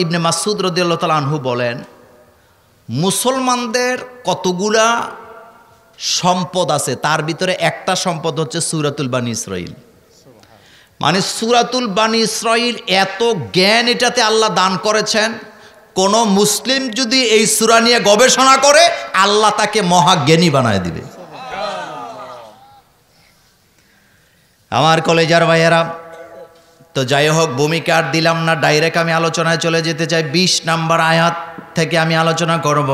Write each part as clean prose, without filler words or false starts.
ইবনে মাসউদ রাদিয়াল্লাহু তাআলা আনহু বলেন, মুসলমানদের কতগুলা সম্পদ আছে, তার ভিতরে একটা সম্পদ হচ্ছে সূরাতুল বানী ইসরাঈল। মানে সূরাতুল বানী ইসরাঈল এত জ্ঞান এটাতে আল্লাহ দান করেছেন, কোন মুসলিম যদি এই সূরা নিয়ে গবেষণা করে আল্লাহ তাকে মহাজ্ঞানী বানায় দিবে। আমার কলেজার ভাইয়েরা, তো যাই হোক, ভূমিকা আর দিলাম না, ডাইরেক্ট আমি আলোচনায় চলে যেতে চাই। 20 নম্বর আয়াত থেকে আমি আলোচনা করব।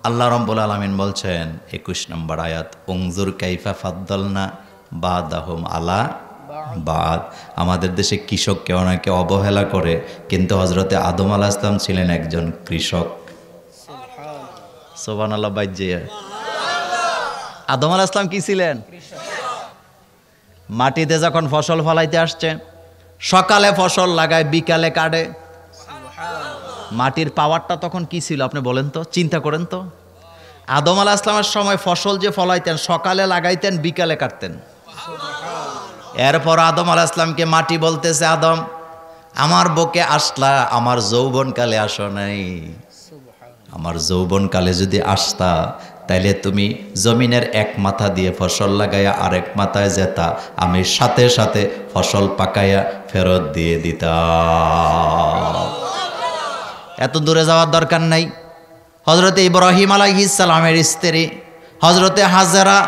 আল্লাহ রাব্বুল আলামিন বলছেন 21 নম্বর আয়াত, উনজুর কাইফা ফাদ্দালনা বাদাহুম আলা বাদ। আমাদের দেশে কৃষককে অনেকে অবহেলা করে, কিন্তু হযরতে আদম আলাইহিস সালাম ছিলেন একজন কৃষক। সুবহানাল্লাহ। বাইজে আদম আলাইহিস সালাম কি ছিলেন? মাটিতে যখন ফসল ফলাইতে আসছে, সকালে ফসল লাগায়, বিকালে কাটে। মাটির পাওয়ারটা তখন কি ছিল আপনি বলেন তো, চিন্তা করেন তো। আদম আলাইহিস সালামের সময় ফসল যে ফলাইতেন, সকালে লাগাইতেন, বিকালে কাটতেন। এরপর আদম আলাইহিস সালামকে মাটি বলতেছে, আদম আমার বুকে আসলা, আমার যৌবনকালে আসো নাই। আমার যৌবনকালে যদি আসতা তাইলে তুমি জমিনের এক মাথা দিয়ে ফসল লাগাইয়া আরেক মাথায় যেতা, আমি সাথে সাথে ফসল পাকাইয়া ফেরত দিয়ে দিতাম। এত দূরে যাওয়ার দরকার নাই। হযরতে ইব্রাহিম আলাইহিস সালামের স্ত্রী হযরতে হাজেরা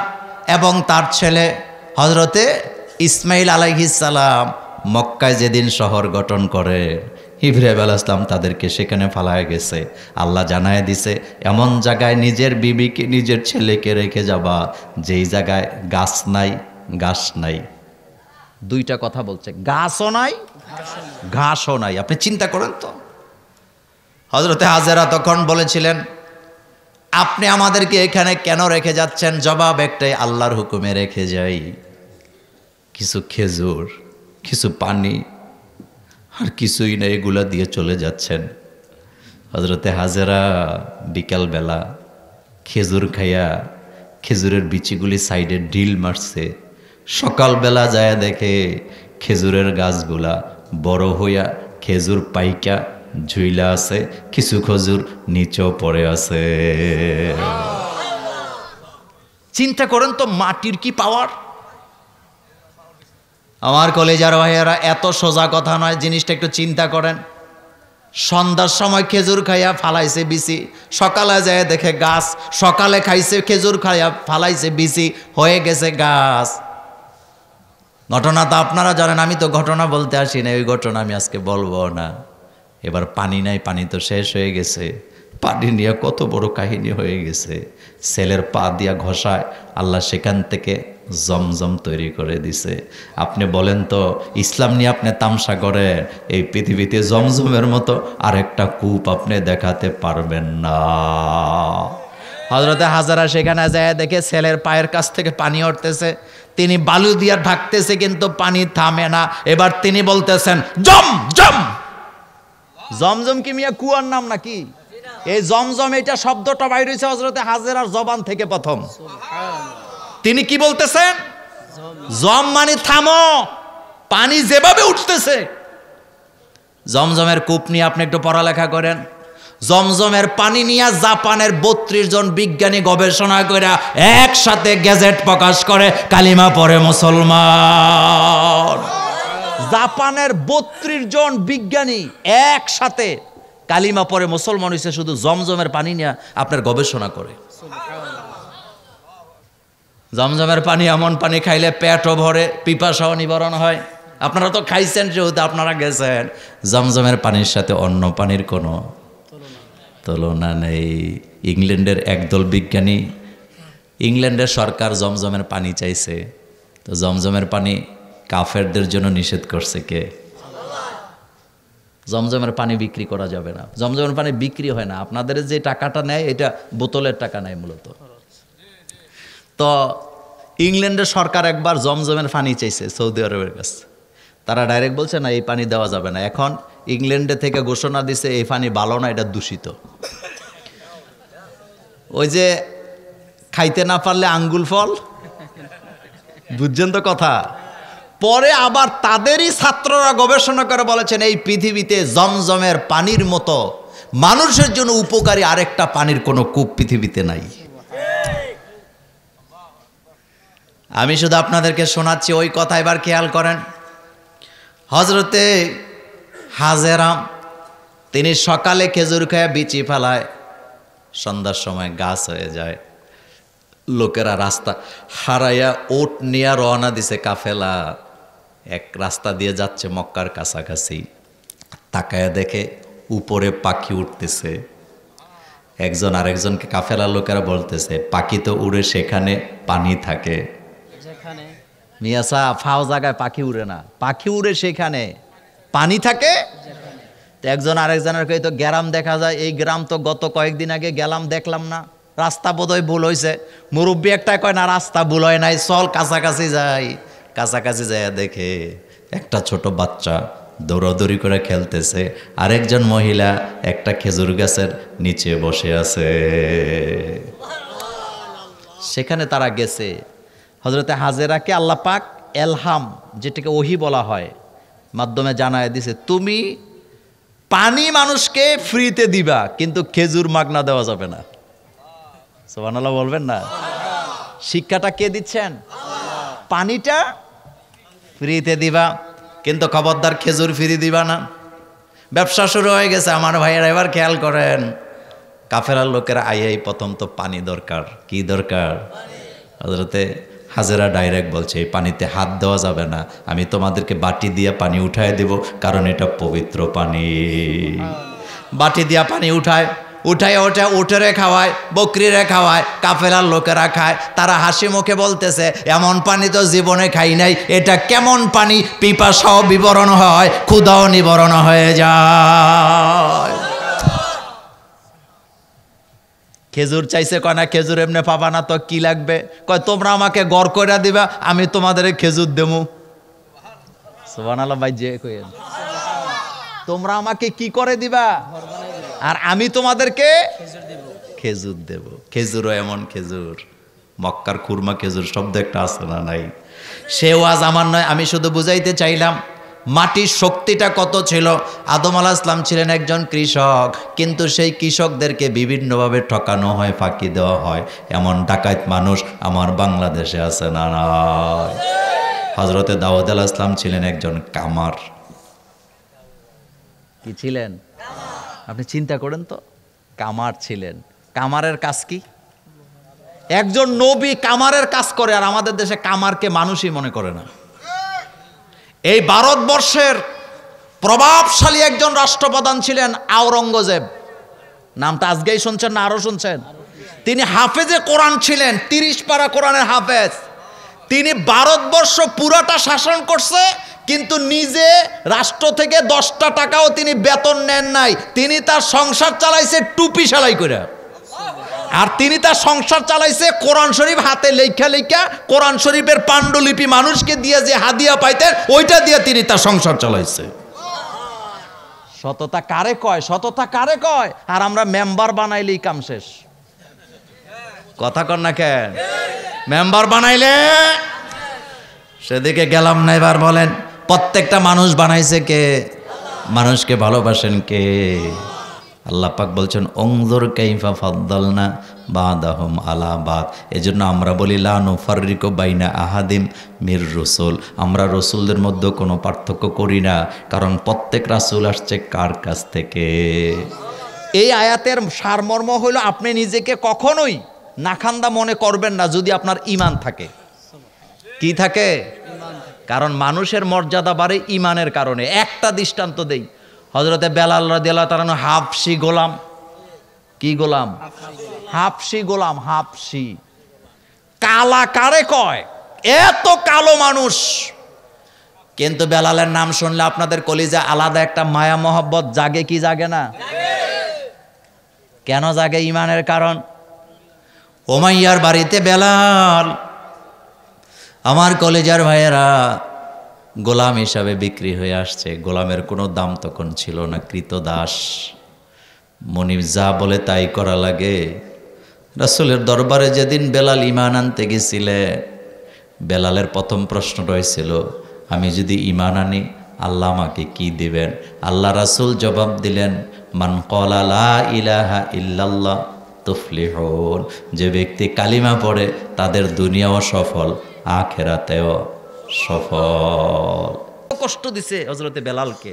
এবং তার ছেলে হযরতে ইসমাইল আলাইহিস সালাম মক্কায় যেদিন শহর গঠন করে, ইব্রাহিম আলাইহিস সালাম তাদেরকে সেখানে ফালায় গেছে। আল্লাহ জানায় দিছে, এমন জায়গায় নিজের বিবিকে, নিজের ছেলেকে রেখে যাবা যেই জায়গায় গাছ নাই, ঘাস নাই। দুইটা কথা বলছে, গাছও নাই, ঘাসও নাই। আপনি চিন্তা করেন তো। হযরতে হাজেরা তখন বলেছিলেন, আপনি আমাদেরকে এখানে কেন রেখে যাচ্ছেন? জবাব একটাই, আল্লাহর হুকুমে রেখে যাই। কিছু খেজুর, কিছু পানি, আর কিছুই না, এগুলা দিয়ে চলে যাচ্ছেন। হযরতে হাজেরা বিকালবেলা খেজুর খাইয়া খেজুরের বিচিগুলি সাইডে ঢিল মারছে। সকালবেলা যায় দেখে খেজুরের গাছগুলা বড় হইয়া খেজুর পাইকা ঝুইলা আছে, কিছু খেজুর নিচেও পড়ে আছে। চিন্তা করেন তো মাটির কি পাওয়ার। আমার কলেজার ভাইয়েরা, এত সোজা কথা নয়, জিনিসটা একটু চিন্তা করেন। সন্ধ্যার সময় খেজুর খাইয়া ফালাইছে বিচি, সকালে যায় দেখে গাছ, সকালে খাইছে খেজুর খাইয়া ফালাইছে বিচি, হয়ে গেছে গাছ। ঘটনা তো আপনারা জানেন, আমি তো ঘটনা বলতে আসি না, ওই ঘটনা আমি আজকে বলবো না। এবার পানি নাই, পানি তো শেষ হয়ে গেছে। পানি নিয়ে কত বড় কাহিনী হয়ে গেছে। ছেলের পা দিয়া ঘষায় আল্লাহ সেখান থেকে জমজম তৈরি করে দিছে। আপনি বলেন তো, ইসলাম নিয়ে আপনি তামসা করে এই পৃথিবীতে জমজমের মতো আরেকটা কূপ আপনি দেখাতে পারবেন না। হযরতে হাজেরা সেখানে যায় দেখে ছেলের পায়ের কাছ থেকে পানি উঠতেছে। তিনি বালু দিয়া ঢাকতেছে, কিন্তু পানি থামে না। এবার তিনি বলতেছেন, জম জম। জমজম কি মিয়া কুয়ার নাম নাকি? এই জমজম, এটা শব্দটা বাইর হয়েছে হযরতে হাজেরার জবান থেকে প্রথম। তিনি কি বলতেছেন? জম মানে থামো। পানি যেভাবে উঠতেছে। জমজমের কূপ নিয়ে আপনি একটু পড়ালেখা করেন। জমজমের পানি নিয়ে জাপানের 32 জন বিজ্ঞানী গবেষণা করে একসাথে গেজেট প্রকাশ করে, কালিমা পড়ে মুসলমান। জাপানের 32 জন বিজ্ঞানী একসাথে কালিমা পড়ে মুসলমান হয়েছে, শুধু জমজমের পানি নিয়ে আপনার গবেষণা করে। জমজমের পানি এমন পানি খাইলে পেটও ভরে, পিপাসাও নিবারণ হয়। আপনারা তো খাইছেন, যেহেতু আপনারা গেছেন। জমজমের পানির সাথে অন্য পানির কোনো তুলনা নেই। ইংল্যান্ডের একদল বিজ্ঞানী, ইংল্যান্ডের সরকার জমজমের পানি চাইছে, তো জমজমের পানি কাফেরদের জন্য নিষেধ করছে কে? জমজমের পানি বিক্রি করা যাবে না। জমজমের পানি বিক্রি হয় না, আপনাদের যে টাকাটা নেয় এটা বোতলের টাকা নেয় মূলত। তো ইংল্যান্ডের সরকার একবার জমজমের পানি চাইছে সৌদি আরবের কাছে। তারা ডাইরেক্ট বলছে না, এই পানি দেওয়া যাবে না। এখন ইংল্যান্ডে থেকে ঘোষণা দিছে এই পানি ভালো না, এটা দূষিত। ওই যে খাইতে না পারলে আঙ্গুল ফল, বুঝছেন তো কথা। পরে আবার তাদেরই ছাত্ররা গবেষণা করে বলেছেন এই পৃথিবীতে জমজমের পানির মতো মানুষের জন্য উপকারী আরেকটা পানির কোনো কূপ পৃথিবীতে নাই। আমি শুধু আপনাদেরকে শোনাচ্ছি ওই কথা, এবার খেয়াল করেন। হজরতে হাজেরা তিনি সকালে খেজুর খেয়ে বিচি ফেলায়, সন্ধ্যার সময় গাছ হয়ে যায়। লোকেরা রাস্তা হারাইয়া ওট নিয়ে রওনা দিছে, কাফেলা এক রাস্তা দিয়ে যাচ্ছে মক্কার কাছাকাছি। তাকায়া দেখে উপরে পাখি উঠতেছে। একজন আরেকজনকে, কাফেলার লোকেরা বলতেছে পাখি তো উড়ে সেখানে পানি থাকে। মিয়াসা ফাও জায়গায় পাখি উড়ে না, পাখি উড়ে সেখানে পানি থাকে। একজন আরেকজনের কই তো গ্রাম দেখা যায়, এই গ্রাম তো গত কয়েকদিন আগে গেলাম, দেখলাম না, রাস্তা বোধহয় ভুল হয়েছে। মুরব্বী একটা কয় না রাস্তা ভুল হয় নাই, চল কাছাকাছি যাই। কাছাকাছি যায় দেখে একটা ছোট বাচ্চা দৌড়াদৌড়ি করে খেলতেছে, আরেকজন মহিলা একটা খেজুর গাছের নিচে বসে আছে। সেখানে তারা গেছে। হজরতে হাজেরাকে আল্লাহ পাক এলহাম, যেটাকে ওহি বলা হয়, মাধ্যমে জানায় দিছে তুমি পানি মানুষকে ফ্রিতে দিবা, কিন্তু খেজুর মাগনা দেওয়া যাবে না। সুবহানাল্লাহ বলবেন না? শিক্ষাটা কে দিচ্ছেন? পানিটা ফ্রিতে দিবা, কিন্তু খবরদার খেজুর ফ্রি দিবা না। ব্যবসা শুরু হয়ে গেছে আমার ভাইয়েরা। এবার খেয়াল করেন, কাফেলার লোকেরা আইয়াই প্রথম তো পানি দরকার। কি দরকার? হযরতে হাজেরা ডাইরেক্ট বলছে এই পানিতে হাত দেওয়া যাবে না, আমি তোমাদেরকে বাটি দিয়ে পানি উঠায় দেব, কারণ এটা পবিত্র পানি। বাটি দিয়া পানি উঠায়, উঠায় উঠেরে খাওয়ায়, বকরিরে খাওয়ায়, কাফেলার লোকেরা খায়। তারা হাসি মুখে বলতেছে এমন পানি তো জীবনে খাই নাই, এটা কেমন পানি, পিপাসাও বিবরণ হয়, ক্ষুধাও নিবরণ হয়ে যায়। খেজুর চাইছে, কয় না খেজুর এমনি পাবা না, তো কি লাগবে? কয় তোমরা আমাকে গড় কইরা দিবা, আমি তোমাদের খেজুর দেবো। সুবহানাল্লাহ ভাই, যে কইেন তোমরা আমাকে কি করে দিবা আর আমি তোমাদেরকে খেজুর দেব। খেজুরও এমন খেজুর, মক্কার খুরমা খেজুর শব্দ একটা আছে না নাই? সে ওয়াজ আমার নয়, আমি শুধু বুঝাইতে চাইলাম মাটির শক্তিটা কত ছিল। আদম আলাইহিস সালাম ছিলেন একজন কৃষক, কিন্তু সেই কৃষকদেরকে বিভিন্নভাবে ঠকানো হয়, ফাঁকি দেওয়া হয়। এমন ডাকাত মানুষ আমার বাংলাদেশে আছে না নাই? হযরতে দাউদ আলাইহিস সালাম ছিলেন একজন কামার। কি ছিলেন? আপনি চিন্তা করেন তো, কামার ছিলেন। কামারের কাজ কি? একজন নবী কামারের কাজ করে, আর আমাদের দেশে কামারকে মানুষই মনে করে না। এই ভারতবর্ষের প্রভাবশালী একজন রাষ্ট্রপ্রধান ছিলেন আওরঙ্গজেব। নামটা আজকেই শুনছেন না আরো শুনছেন? তিনি হাফেজে কোরআন ছিলেন, 30 পারা কোরআনের হাফেজ। তিনি ভারতবর্ষ পুরাটা শাসন করছে, কিন্তু নিজে রাষ্ট্র থেকে 10টা টাকাও তিনি বেতন নেন নাই। তিনি তার সংসার চালাইছে টুপি সেলাই করে, আর তিনি তার সংসার চালাইছে কোরআন শরীফ হাতে লেখা লেখা, কোরআন শরীফের পাণ্ডুলিপি মানুষকে দিয়ে যে হাদিয়া পাইতেন ওইটা দিয়ে তিনি তার সংসার চালাইছে। সততা কারে কয়? সততা কারে কয়? আর আমরা মেম্বার বানাইলেই কাম শেষ। কথা কন না কেন? মেম্বার বানাইলে সেদিকে গেলাম না। এবার বলেন প্রত্যেকটা মানুষ বানাইছে কে? মানুষকে ভালোবাসেন কে? আল্লাহ পাক বলছেন উনজুর কাইফা ফাদ্দালনা বাদাহুম আলা বাদ। এজন্য আমরা বলি লা নুফাররিকু বাইনা আহাদিম মির রাসূল। আমরা রাসূলদের মধ্যে কোনো পার্থক্য করি না, কারণ প্রত্যেক রাসূল আসছে কার কাছ থেকে? এই আয়াতের সারমর্ম হলো আপনি নিজেকে কখনোই নাখান্দা মনে করবেন না যদি আপনার ঈমান থাকে। কি থাকে? কারণ মানুষের মর্যাদা বাড়ে ঈমানের কারণে। একটা দৃষ্টান্ত দেই, হযরতে বেলাল রাদিয়াল্লাহু তাআলা হাবশী গোলাম। কি গোলাম? হাবশী গোলাম। হাবশী কালা কারে কয়? এত কালো মানুষ, কিন্তু বেলালের নাম শুনলে আপনাদের কলিজা আলাদা একটা মায়া মহব্বত জাগে কি জাগে না? কেন জাগে? ঈমানের কারণ। উমাইয়ার বাড়িতে বেলাল, আমার কলেজার ভাইয়েরা, গোলাম হিসাবে বিক্রি হয়ে আসছে। গোলামের কোনো দাম তখন ছিল না, কৃতদাস। মনিব যা বলে তাই করা লাগে। রাসূলের দরবারে যেদিন বেলাল ঈমান আনতে গেছিলে, বেলালের প্রথম প্রশ্ন রয়েছিল আমি যদি ঈমান আনি আল্লাহ আমাকে কি দিবেন? আল্লাহ রাসূল জবাব দিলেন, মান ক্বালা লা ইলাহা ইল্লাল্লাহ তুফলিহুন, যে ব্যক্তি কালিমা পড়ে তাদের দুনিয়াও সফল, আখিরাতেও সফল। কষ্ট দিছে হযরতে বেলালকে।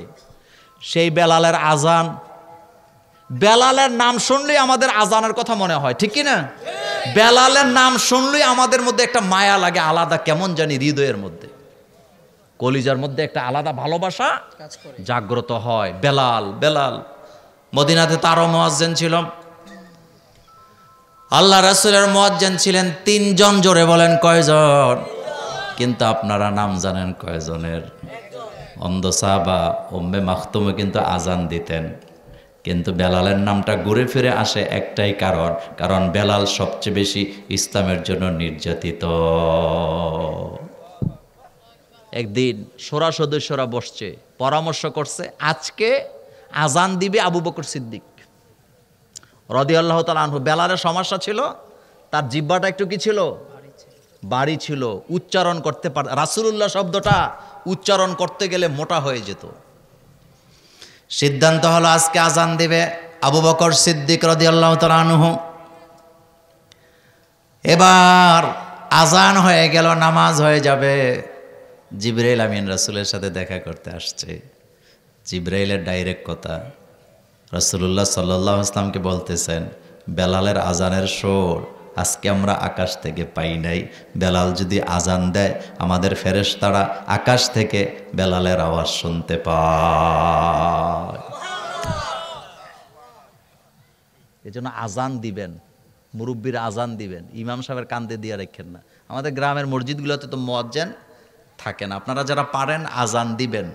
সেই বেলালের আজান, বেলালের নাম শুনলেই আমাদের আজানের কথা মনে হয়, ঠিক কি না? বেলালের নাম শুনলেই আমাদের মধ্যে একটা মায়া লাগে আলাদা, কেমন জানি হৃদয়ের মধ্যে, কলিজার মধ্যে একটা আলাদা ভালোবাসা জাগ্রত হয়। বেলাল, বেলাল। মদিনাতে তারও মুয়াজ্জিন ছিল, আল্লাহ রাসূলের মুয়াজ্জিন ছিলেন 3 জন। জোরে বলেন কয়জন? কিন্তু আপনারা নাম জানেন কয়জনের? অন্ধ সাহাবা উম্মে মাখতুমও কিন্তু আজান দিতেন, কিন্তু বেলালের নামটা ঘুরে ফিরে আসে একটাই কারণ বেলাল সবচেয়ে বেশি ইসলামের জন্য নির্যাতিত। একদিন শোরা সদস্যরা বসছে, পরামর্শ করছে আজকে আজান দিবে আবু বকর সিদ্দিক রাদিয়াল্লাহু তাআলা আনহু। বেলালের সমস্যা ছিল, তার জিহ্বাটা একটু কি ছিল? বাড়ি ছিল, উচ্চারণ করতে পার, রাসূলুল্লাহ শব্দটা উচ্চারণ করতে গেলে মোটা হয়ে যেত। সিদ্ধান্ত হলো আজকে আজান দিবে আবু বকর সিদ্দিক রাদিয়াল্লাহু তাআলা আনহু। এবার আজান হয়ে গেল, নামাজ হয়ে যাবে। জিবরাইল আমিন রাসূলের সাথে দেখা করতে আসছে। জিবরাইলের ডাইরেক্ট কথা, রাসূলুল্লাহ সাল্লাল্লাহু আলাইহি ওয়াসাল্লামকে বলতেছেন, বেলালের আজানের সুর আজকে আমরা আকাশ থেকে পাই নাই। বেলাল যদি আজান দেয় আমাদের ফেরেশতারা আকাশ থেকে বেলালের আওয়াজ শুনতে পায়। এজন্য আজান দিবেন, মুরব্বীরা আজান দিবেন, ইমাম সাহেবের কান্দে দিয়ে রাখেন না। আমাদের গ্রামের মসজিদগুলোতে তো মুয়াজ্জিন থাকে না। আপনারা যারা পারেন আজান দিবেন,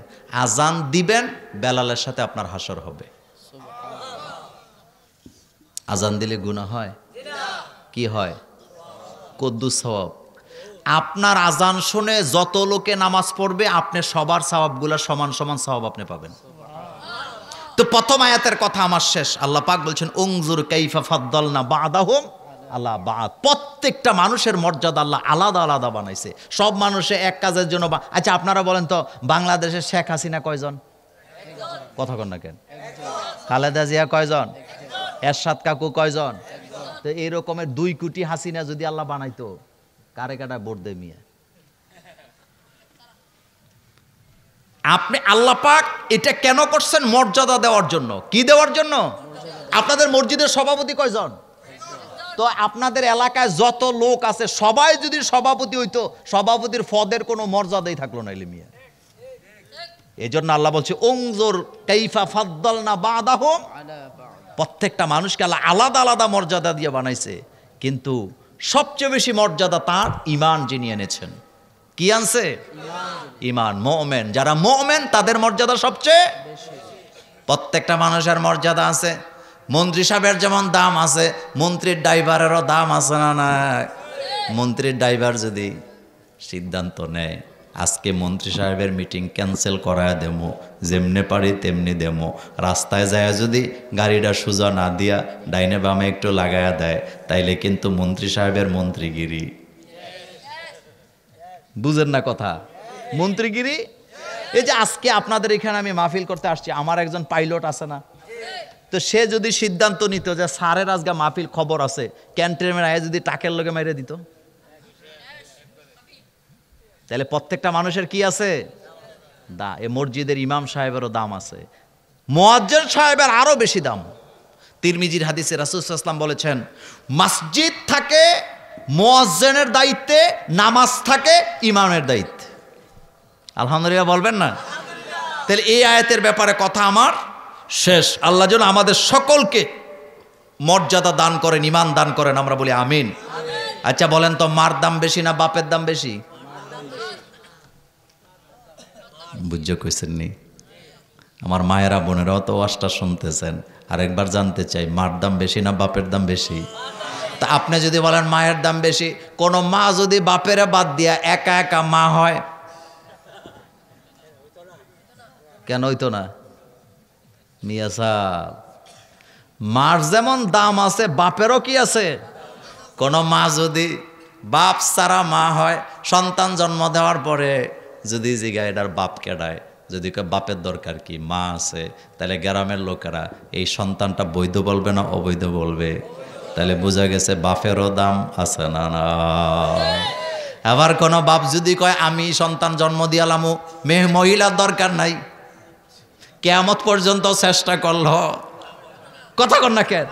আজান দিবেন, বেলালের সাথে আপনার হাসর হবে। আজান দিলে গুনাহ হয়? কি হয়? কদ্দুস সওয়াব। আপনার আজান শুনে যত লোকে নামাজ পড়বে আপনি সবার সওয়াবগুলো সমান সমান সওয়াব আপনি পাবেন। তো প্রথম আয়াতের কথা আমার শেষ। আল্লাহ পাক বলছেন উনজুর কাইফা ফাদ্দালনা বা'দাহুম আলা বা'দ। প্রত্যেকটা মানুষের মর্যাদা আল্লাহ আলাদা আলাদা বানাইছে। সব মানুষে এক কাজের জন্য আচ্ছা আপনারা বলেন তো, বাংলাদেশের শেখ হাসিনা কয়জন? কথা কন না কেন? খালেদা জিয়া কয়জন? এরশাদ কাকু কয়জন? তো এই রকমের 2 কোটি হাসিনা যদি আল্লাহ বানাইতো, কারে কাটা ভোট দেয় মিয়া? আপনি আল্লাহ পাক এটা কেন করছেন? মর্যাদা দেওয়ার জন্য। কি দেওয়ার জন্য? আপনাদের মসজিদের সভাপতি কয়জন? তো আপনাদের এলাকায় যত লোক আছে সবাই যদি সভাপতি হইতো, সভাপতির পদের কোনো মর্যাদাই থাকলো না মিয়া। এই জন্য আল্লাহ বলছে উনজুর কাইফা ফাদ্দালনা বা'দাহুম। প্রত্যেকটা মানুষকে আল্লাহ আলাদা আলাদা মর্যাদা দিয়ে বানাইছে, কিন্তু সবচেয়ে বেশি মর্যাদা তার ঈমান যিনি এনেছেন। কি আনছে? ঈমান। মুমিন যারা মুমিন তাদের মর্যাদা সবচেয়ে বেশি। প্রত্যেকটা মানুষের মর্যাদা আছে। মন্ত্রী সাহেবের যেমন দাম আছে, মন্ত্রীর ড্রাইভারেরও দাম আছে না? না, মন্ত্রীর ড্রাইভার যদি সিদ্ধান্ত নেয় আজকে মন্ত্রী সাহেবের মিটিং ক্যান্সেল করায় দেবো, যেমনে পারি তেমনি দেবো, রাস্তায় যায় যদি গাড়িটা সোজা না দিয়া ডাইনে বামে একটু লাগায়া দেয়, তাইলে কিন্তু মন্ত্রী সাহেবের মন্ত্রীগিরি। বুঝেন না কথা? মন্ত্রীগিরি। এই যে আজকে আপনাদের এখানে আমি মাহফিল করতে আসছি, আমার একজন পাইলট আছে না, তো সে যদি সিদ্ধান্ত নিত যে স্যারের আজকে মাহফিল খবর আছে, ক্যান্টনমেন্ট আয়ে যদি টাকের লগে মেরে দিত, তাহলে প্রত্যেকটা মানুষের কি আছে? দা। এ মসজিদের ইমাম সাহেবেরও দাম আছে, মুয়াজ্জিন সাহেবের আরো বেশি দাম। তিরমিজির হাদিসে রাসূল সাল্লাল্লাহু আলাইহি ওয়াসাল্লাম বলেছেন, মসজিদ থাকে মুয়াজ্জিনের দায়িত্বে, নামাজ থাকে ইমামের দায়িত্বে। আলহামদুলিল্লাহ বলবেন না? তাহলে এই আয়াতের ব্যাপারে কথা আমার শেষ। আল্লাহ যেন আমাদের সকলকে মর্যাদা দান করেন, ঈমান দান করেন, আমরা বলি আমিন। আচ্ছা বলেন তো, মার দাম বেশি না বাপের দাম বেশি? বুঝতে কইছেন নি? আমার মায়েরা বোনেরাও তো ওয়াজটা শুনতেছেন, আরেকবার জানতে চাই, মার দাম বেশি না বাপের দাম বেশি? তা আপনি যদি বলেন মায়ের দাম বেশি, কোন মা যদি বাপেরা বাদ দিয়া একা একা মা হয়, কেন হইতো না? মিয়া সাহেব, মার যেমন দাম আছে বাপেরও কি আছে? কোন মা যদি বাপ ছাড়া মা হয়, সন্তান জন্ম দেওয়ার পরে যদি জিগায় এটার বাপ কেডায়, যদি বাপের দরকার কি, মা আছে, তাহলে গ্রামের লোকেরা এই সন্তানটা বৈধ বলবে না অবৈধ বলবে? তাহলে বোঝা গেছে বাপেরও দাম আছে না না। আবার কোন বাপ যদি কয় আমি সন্তান জন্ম দিয়ালামু, মহিলার দরকার নাই, কিয়ামত পর্যন্ত চেষ্টা করল, কথা কন না কেন,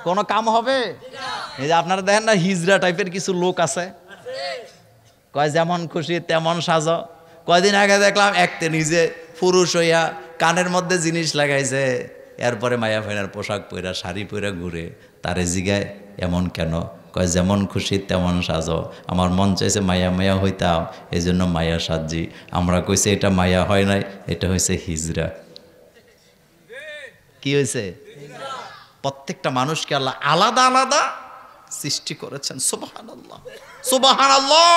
কোনো কাম হবে? এই যে আপনারা দেখেন না হিজড়া টাইপের কিছু লোক আছে, কয় যেমন খুশি তেমন সাজো। কয়দিন আগে দেখলাম একতে নিজে পুরুষ হইয়া কানের মধ্যে জিনিস লাগাইছে, এরপরে মায়া ফাইনার পোশাক পইরা শাড়ি পইরা ঘুরে। তারে জিগায় এমন কেন? কয় যেমন খুশি তেমন সাজো, আমার মন চাইছে মায়া মায়া হইতাম, এই জন্য মায়া সাজি। আমরা কইছে এটা মায়া হয় নাই, এটা হয়েছে হিজড়া। কি হয়েছে? প্রত্যেকটা মানুষকে আল্লাহ আলাদা আলাদা সৃষ্টি করেছেন। সুবহানাল্লাহ, সুবহানাল্লাহ।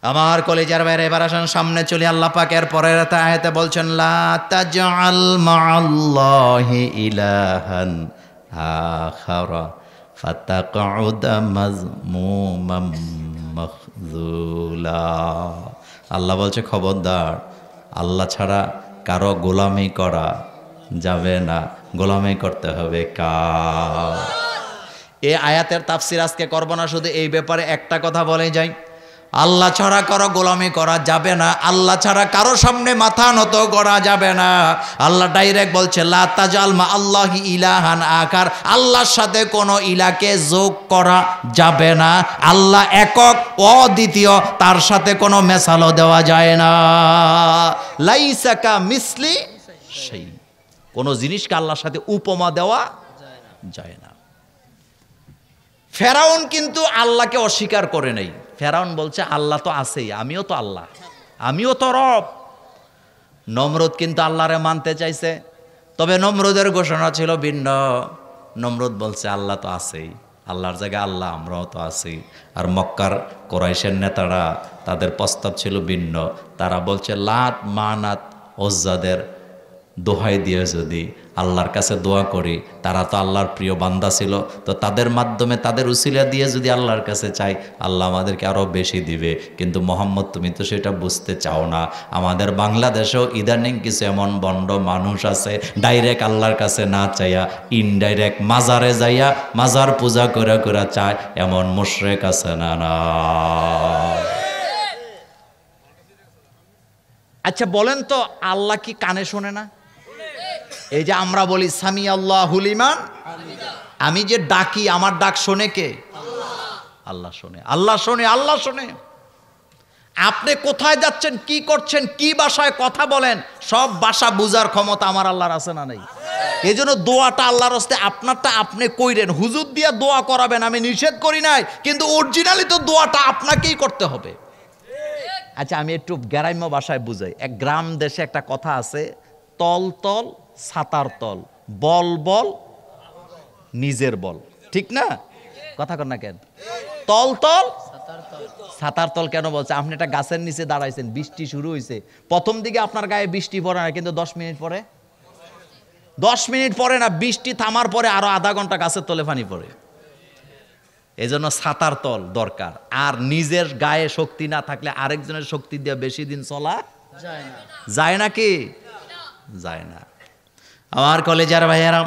আমার কলেজার বাইরে এবার আসেন সামনে চলি। আল্লাহ পাক এর পরের আয়াতে বলছেন লা তাজআল মাআল্লাহি ইলাহান আখারা ফাতাকউদা মাযমুমাম মাখযুলা। আল্লাহ বলছে খবরদার, আল্লাহ ছাড়া কারো গোলামি করা যাবে না, গোলামি করতে হবে কার? এই আয়াতের তাফসির আজকে করব না, শুধু এই ব্যাপারে একটা কথা বলে যাই, আল্লাহ ছাড়া কারো গোলামি করা যাবে না, আল্লাহ ছাড়া কারো সামনে মাথা নত করা যাবে না। আল্লাহ ডাইরেক্ট বলছে লা তাজআল মা আল্লাহি ইলাহান আখার, আল্লাহর সাথে কোনো ইলাকে যোগ করা যাবে না। আল্লাহ একক অদ্বিতীয়, তার সাথে কোনো মেশালও দেওয়া যায় না। লাইসা কা মিসলি শাই, কোনো জিনিসকে আল্লাহর সাথে উপমা দেওয়া যায় না। ফেরাউন কিন্তু আল্লাহকে অস্বীকার করে নাই। ফেরাউন বলছে আল্লাহ তো আছেই, আমিও তো আল্লাহ, আমিও তো রব। নমরুদ কিন্তু আল্লাহরে মানতে চাইছে, তবে নমরুদের ঘোষণা ছিল ভিন্ন। নমরুদ বলছে আল্লাহ তো আছেই, আল্লাহর জায়গায় আল্লাহ, আমরাও তো আছি। আর মক্কার কোরাইশের নেতারা, তাদের প্রস্তাব ছিল ভিন্ন। তারা বলছে লাত মানাত ওজ্জাদের দোহাই দিয়ে যদি আল্লাহর কাছে দোয়া করি, তারা তো আল্লাহর প্রিয় বান্দা ছিল, তো তাদের মাধ্যমে তাদের উসিলা দিয়ে যদি আল্লাহর কাছে চাই, আল্লাহ আমাদেরকে আরও বেশি দিবে। কিন্তু মোহাম্মদ তুমি তো সেটা বুঝতে চাও না। আমাদের বাংলাদেশেও ইদানিং কিছু এমন বন্ড মানুষ আছে, ডাইরেক্ট আল্লাহর কাছে না চাইয়া ইনডাইরেক্ট মাজারে যাইয়া মাজার পূজা করে করে চায়, এমন মুশরিক আছে না না? আচ্ছা বলেন তো, আল্লাহ কি কানে শোনে না? এই যে আমরা বলি সামি আল্লাহু লিমান, আমি যে ডাকি আমার ডাক শোনে কে? আল্লাহ শোনে, আল্লাহ শোনে, আল্লাহ শোনে। আপনি কোথায় যাচ্ছেন, কি করছেন, কি ভাষায় কথা বলেন, সব ভাষা বুঝার ক্ষমতা আমার আল্লাহর আছে না নাই? এই জন্য দোয়াটা আল্লাহর হস্তে, আপনারটা আপনি কইরেন। হুজুর দিয়া দোয়া করাবেন আমি নিষেধ করি নাই, কিন্তু অরিজিনালি তো দোয়াটা আপনাকেই করতে হবে। আচ্ছা আমি একটু গ্রাম্য ভাষায় বুঝাই। এক গ্রাম দেশে একটা কথা আছে, তল তল ছাতার তল, বল বল নিজের বল, ঠিক না? কথা কন না কেন? তল তল ছাতার তল কেন বলছে? আপনি একটা গাছের নিচে দাঁড়াইছেন, বৃষ্টি শুরু হয়েছে, প্রথম দিকে আপনার গায়ে বৃষ্টি পড়ে না, কিন্তু 10 মিনিট পরে, 10 মিনিট পরে না, বৃষ্টি থামার পরে আরো আধা ঘন্টা গাছের তলে পানি পড়ে। এই জন্য ছাতার তল দরকার। আর নিজের গায়ে শক্তি না থাকলে আরেকজনের শক্তি দিয়ে বেশি দিন চলা যায় নাকি? যায় না। আমার কলেজার ভাইয়েরা,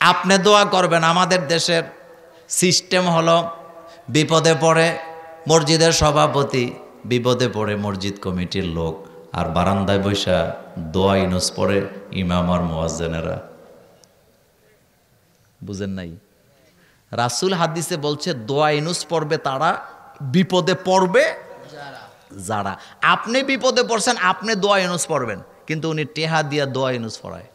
আপনি দোয়া করবেন। আমাদের দেশের সিস্টেম হলো, বিপদে পড়ে মসজিদের সভাপতি, বিপদে পড়ে মসজিদ কমিটির লোক, আর বারান্দায় বৈশা দোয়া ইনুস পড়ে ইমাম আর মুয়াজ্জিনেরা। বুঝেন নাই? রাসূল হাদিসে বলছে দোয়া ইনুস পড়বে তারা, বিপদে পড়বে যারা। আপনি বিপদে পড়ছেন, আপনি দোয়া ইনুস পড়বেন, কিন্তু উনি টেহা দিয়া দোয়া ইনুস পড়ায়।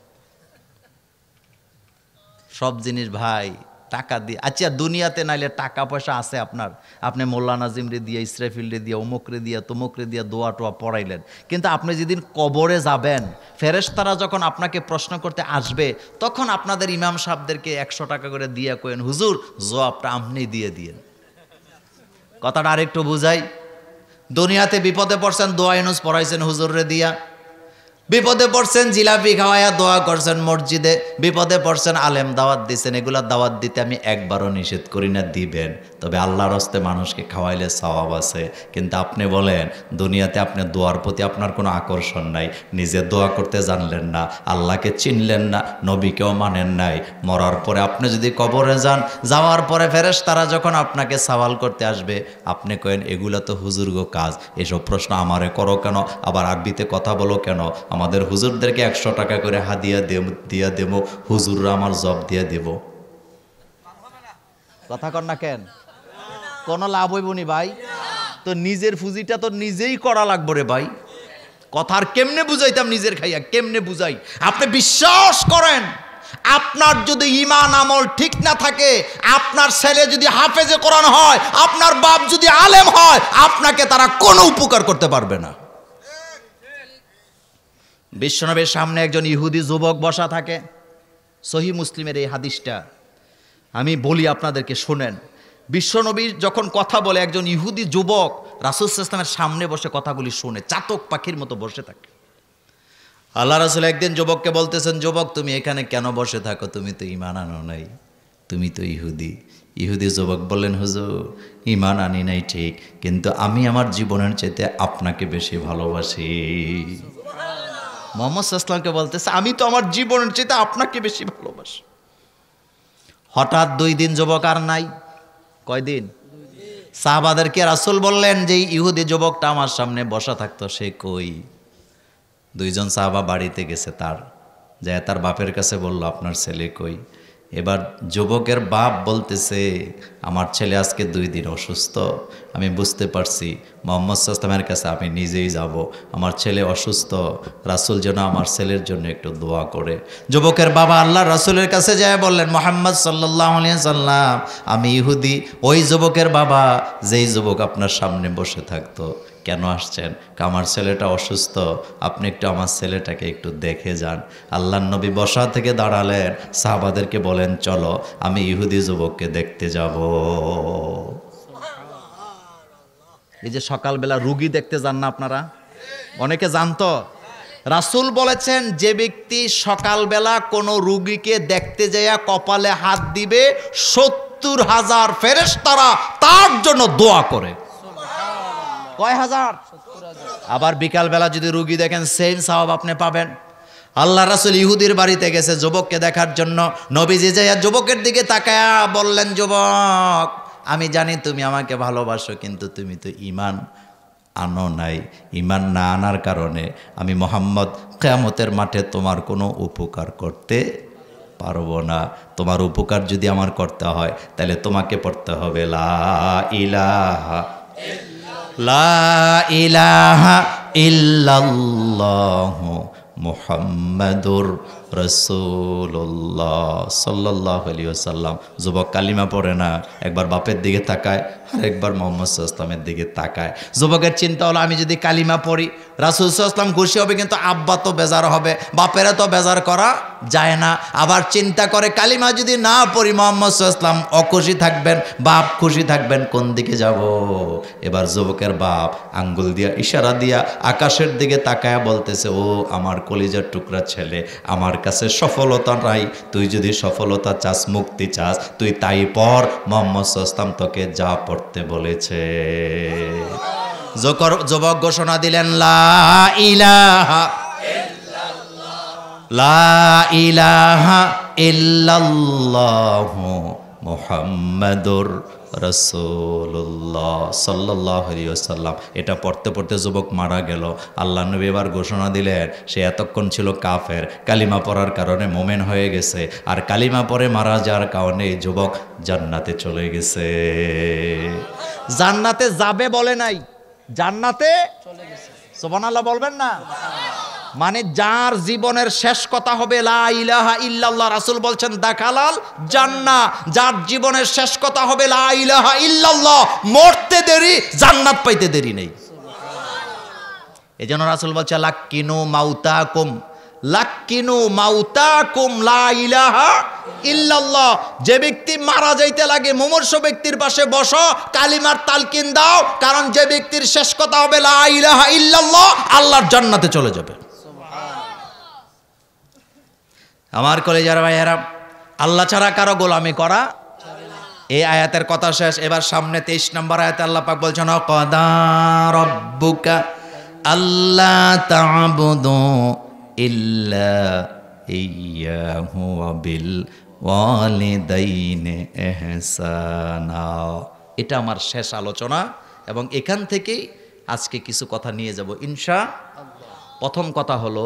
সব জিনিস ভাই টাকা দিয়ে। আচ্ছা দুনিয়াতে নাইলে টাকা পয়সা আছে আপনার, আপনি মোল্লা নাজিমরে দিয়ে, ইসরাফিলরে দিয়ে, অমুকরে দিয়া, তমুকরে দিয়া দোয়া টোয়া পড়াইলেন, কিন্তু আপনি যেদিন কবরে যাবেন, ফেরেশতারা যখন আপনাকে প্রশ্ন করতে আসবে, তখন আপনাদের ইমাম সাহেবদেরকে 100 টাকা করে দিয়া কইন, হুজুর জবাবটা আপনি দিয়ে দিয়েন। কথাটা আরেকটু বুঝাই। দুনিয়াতে বিপদে পড়ছেন, দোয়া ইনুস পড়াইছেন হুজুররে দিয়া, বিপদে পড়ছেন জিলাপি খাওয়ায়া দোয়া করছেন মসজিদে, বিপদে পড়ছেন আলেম দাওয়াত দিচ্ছেন, এগুলা দাওয়াত দিতে আমি একবারও নিষেধ করি না, দিবেন। তবে আল্লাহর হস্তে মানুষকে খাওয়াইলে সওয়াব আছে। কিন্তু আপনি বলেন দুনিয়াতে আপনি দোয়ার প্রতি আপনার কোনো আকর্ষণ নাই, নিজে দোয়া করতে জানলেন না, আল্লাহকে চিনলেন না, নবীকেও মানেন নাই। মরার পরে আপনি যদি কবরে যান, যাওয়ার পরে ফেরেশতারা যখন আপনাকে সওয়াল করতে আসবে, আপনি কয়েন এগুলা তো হুজুরগো কাজ, এসব প্রশ্ন আমারে করো কেন, আবার আরবিতে কথা বলো কেন, আমাদের হুজুরদেরকে 100 টাকা করে হাদিয়া দিয়া দেব, হুজুররা আমার জব দিয়ে দেব। কথা কর না কেন? কোনো লাভ হইব নি ভাই? তো নিজের ফুজিটা তো নিজেই করা লাগবে রে ভাই। কথার কেমনে বুঝাইতাম নিজের খাইয়া, কেমনে বুঝাই? আপনি বিশ্বাস করেন, আপনার যদি ঈমান আমল ঠিক না থাকে, আপনার ছেলে যদি হাফেজে কোরআন হয়, আপনার বাপ যদি আলেম হয়, আপনাকে তারা কোনো উপকার করতে পারবে না। বিশ্বনবীর সামনে একজন ইহুদি যুবক বসা থাকে। সহিহ মুসলিমের এই হাদিসটা আমি বলি আপনাদেরকে, শোনেন। বিশ্বনবী যখন কথা বলে, একজন ইহুদি যুবক রাসূল সাল্লাল্লাহু আলাইহি ওয়াসাল্লামের সামনে বসে কথাগুলি শুনে, চাতক পাখির মতো বসে থাকে। আল্লাহ রাসূল একদিন যুবককে বলতেছেন, যুবক তুমি এখানে কেন বসে থাকো? তুমি তো ঈমান আনো নাই, তুমি তো ইহুদি। ইহুদি যুবক বললেন, হুজুর ঈমান আনি নাই ঠিক, কিন্তু আমি আমার জীবনের চাইতে আপনাকে বেশি ভালোবাসি। মুহাম্মদ সাল্লাল্লাহু আলাইহি ওয়াসাল্লামকে বলতেছে, আমি তো আমার জীবনের চাইতে আপনাকে বেশি ভালোবাসি। হঠাৎ 2 দিন যুবক আর নাই। কয়দিন? সাহাবাদেরকে রাসূল বললেন যে ইহুদি যুবকটা আমার সামনে বসা থাকতো, সে কই? 2 জন সাহাবা বাড়িতে গেছে তার, যায় তার বাপের কাছে বলল, আপনার ছেলে কই? এবার যুবকের বাপ বলতেছে, আমার ছেলে আজকে 2 দিন অসুস্থ, আমি বুঝতে পারছি, মুহাম্মদ সাল্লাল্লাহু আলাইহি ওয়াসাল্লামের কাছে আমি নিজেই যাব, আমার ছেলে অসুস্থ, রাসূল যেন আমার ছেলের জন্য একটু দোয়া করে। যুবকের বাবা আল্লাহ রাসূলের কাছে যায় বললেন, মুহাম্মদ সাল্লাল্লাহু আলাইহি ওয়াসাল্লাম, আমি ইহুদি, ওই যুবকের বাবা যেই যুবক আপনার সামনে বসে থাকতো। কেন আসছেন? আমার ছেলেটা অসুস্থ, আপনি একটু আমার ছেলেটাকে একটু দেখে যান। আল্লাহর নবী বসা থেকে দাঁড়ালেন, সাহাবাদেরকে বলেন, চলো আমি ইহুদি যুবককে দেখতে যাব। এই যে সকালবেলা রুগী দেখতে যান না আপনারা, অনেকে জানতো, রাসূল বলেছেন যে ব্যক্তি সকালবেলা কোনো রুগীকে দেখতে যাইয়া কপালে হাত দিবে, 70,000 ফেরেশতারা তার জন্য দোয়া করে। কয় হাজার? আবার বিকালবেলা যদি রুগী দেখেন, সেম সওয়াব আপনি পাবেন। আল্লাহ রাসূল ইহুদির বাড়িতে গেছে যুবককে দেখার জন্য। নবীজি যাইয়া যুবকের দিকে তাকায়া বললেন, যুবক আমি জানি তুমি আমাকে ভালোবাসো, কিন্তু তুমি তো ঈমান আনো নাই। ঈমান না আনার কারণে আমি মুহাম্মদ কিয়ামতের মাঠে তোমার কোনো উপকার করতে পারবো না। তোমার উপকার যদি আমার করতে হয়, তাহলে তোমাকে পড়তে হবে লা ইলাহা ইল্লাল্লাহু মুহাম্মাদুর রাসূলুল্লাহ সাল্লাল্লাহু আলাইহি ওয়াসাল্লাম। যুবক কালিমা পড়ে না, একবার বাপের দিকে তাকায় আর একবার মুহাম্মদ সাল্লাল্লাহু আলাইহি ওয়াসাল্লামের দিকে তাকায়। যুবকের চিন্তা হলো, আমি যদি কালিমা পড়ি রাসূল সাল্লাল্লাহু আলাইহি ওয়াসাল্লাম খুশি হবে, কিন্তু আব্বা তো বেজার হবে, বাপেরা তো বেজার করা যায় না। আবার চিন্তা করে, কালিমা যদি না পড়ি মুহাম্মদ সাল্লাল্লাহু আলাইহি ওয়াসাল্লাম অখুশি থাকবেন, বাপ খুশি থাকবেন, কোন দিকে যাব? এবার যুবকের বাপ আঙ্গুল দিয়া ইশারা দিয়া আকাশের দিকে তাকায়া বলতেছে, ও আমার কলিজার টুকরা ছেলে, আমার কাছে সফলতা নাই, তুই যদি সফলতা চাস, মুক্তি চাস, তুই তাই পড়, মুহাম্মদ সাল্লাল্লাহু আলাইহি ওয়াসাল্লাম তোকে যা পড়তে বলেছে। যুবক ঘোষণা দিলেন, লা ইলাহা ইল্লাল্লাহু মুহাম্মাদুর রাসূলুল্লাহ সাল্লাল্লাহু আলাইহি ওয়াসাল্লাম। এটা পড়তে পড়তে যুবক মারা গেল। আল্লাহ নবী এবার ঘোষণা দিলেন, সে এতক্ষণ ছিল কাফের, কালিমা পড়ার কারণে মুমিন হয়ে গেছে, আর কালিমা পড়ে মারা যাওয়ার কারণে এই যুবক জান্নাতে চলে গেছে। জান্নাতে যাবে বলে নাই, জান্নাতে চলে গেছে। সুবহানাল্লাহ বলবেন না? মানে যার জীবনের শেষ কথা হবে লা ইলাহা ইল্লাল্লাহ, রাসূল বলছেন দাখালাল জান্নাহ। যার জীবনের শেষ কথা হবে লা ইলাহা ইল্লাল্লাহ, মরতে দেরি, জান্নাত পাইতে দেরি নেই। এজন্য রাসূল বলছে, লাক্কিনু মাউতাকুম, লাক্কিনু মাউতাকুম লা ইলাহা ইল্লাল্লাহ। যে ব্যক্তি মারা যাইতে লাগে, মুমূর্ষ ব্যক্তির পাশে বসো, কালিমার তালকিন দাও, কারণ যে ব্যক্তির শেষ কথা হবে লা ইলাহা ইল্লাল্লাহ, আল্লাহর জান্নাতে চলে যাবে। আমার কলেজার ভাইয়েরা, আল্লাহ ছাড়া কারো গোলামি করা, এই আয়াতের কথা শেষ। এবার সামনে 23 নম্বর আয়াতে আল্লাহ পাক বলছেন, ক্বাদা রাব্বুকা আল্লা তা'বুদু ইল্লা ইয়্যাহু ওয়া বিল ওয়ালিদাইনি ইহসানা। এটা আমার শেষ আলোচনা এবং এখান থেকেই আজকে কিছু কথা নিয়ে যাব ইনশাআল্লাহ। প্রথম কথা হলো